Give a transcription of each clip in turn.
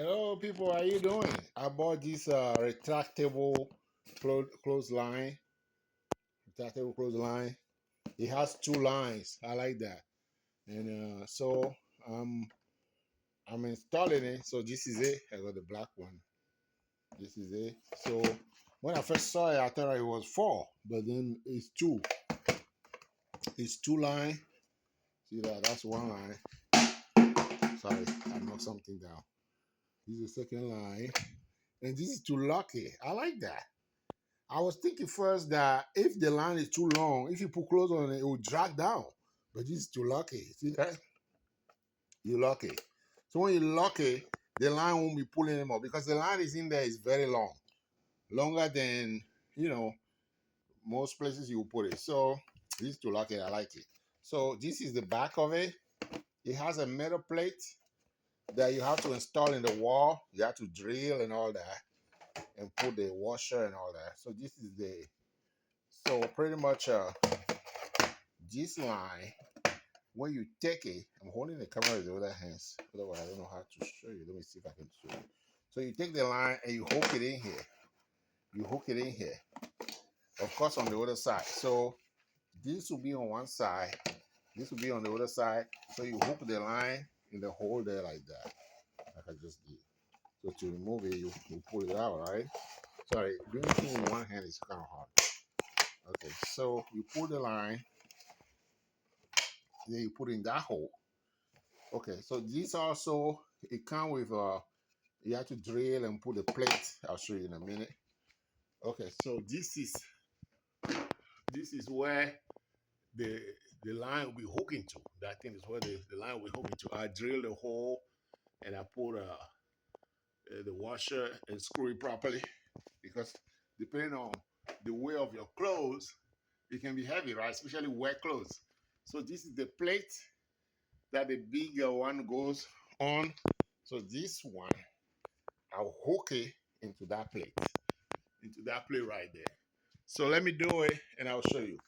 Hello, people. How you doing? I bought this retractable clothesline. Retractable clothesline. It has two lines. I like that. And so I'm installing it. So this is it. I got the black one. This is it. So when I first saw it, I thought it was four, but then it's two. It's two line. See that? That's one line. Sorry, I knocked something down. This is the second line, and this is too lucky. I like that. I was thinking first that if the line is too long, if you put clothes on it, it will drag down. But this is too lucky. See that? You're lucky. So when you're lucky, the line won't be pulling anymore because the line is in there is very long. Longer than, most places you will put it. So this is too lucky. I like it. So this is the back of it. It has a metal plate that you have to install in the wall. You have to drill and all that and put the washer and all that. So this is so pretty much this line, when you take it, I'm holding the camera with the other hands. Otherwise, I don't know how to show you. Let me see if I can show you. So you take the line and you hook it in here. You hook it in here. Of course, on the other side. So this will be on one side. This will be on the other side. So you hook the line in the hole there like that. Like I just did. So to remove it, you pull it out, right? Sorry, doing things in one hand is kind of hard. Okay, so you pull the line. Then you put in that hole. Okay, so this also, it comes with you have to drill and put a plate. I'll show you in a minute. Okay, so this is where the line will be hooking to. That thing is where the line will be hooking to. I drill the hole and I put the washer and screw it properly because depending on the weight of your clothes, it can be heavy, right? Especially wet clothes. So this is the plate that the bigger one goes on. So this one, I'll hook it into that plate right there. So let me do it and I'll show you.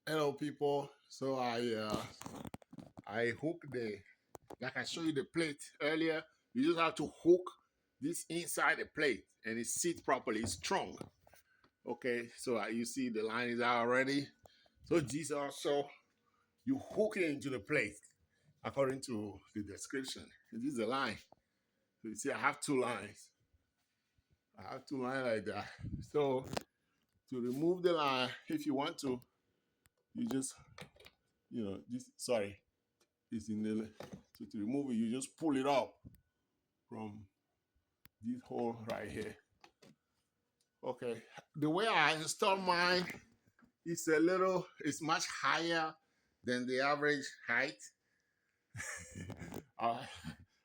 Hello, people. So I hook like I showed you the plate earlier. You just have to hook this inside the plate and it sits properly. It's strong. Okay, so you see the line is out already. So this also, you hook it into the plate according to the description. This is the line. So you see, I have two lines. I have two lines like that. So to remove the line, if you want to, you just, sorry, it's in the, so to remove it, you just pull it up from this hole right here. Okay, the way I install mine, it's much higher than the average height. uh,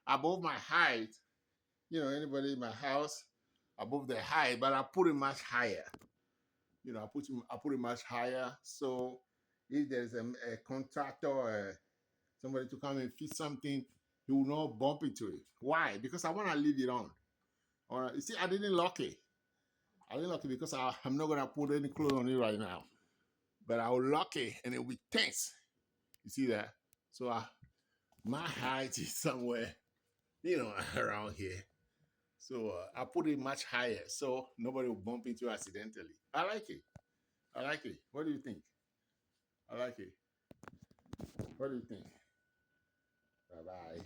Above my height, anybody in my house, above the height, but I put it much higher. I put it much higher. So if there's a contractor or somebody to come and fix something, he will not bump into it. Why? Because I want to leave it on. All right. You see, I didn't lock it. I didn't lock it because I'm not going to put any clothes on it right now. But I will lock it and it will be tense. You see that? So my height is somewhere, around here. So I put it much higher so nobody will bump into it accidentally. I like it. I like it. What do you think? I like it. What do you think? Bye-bye.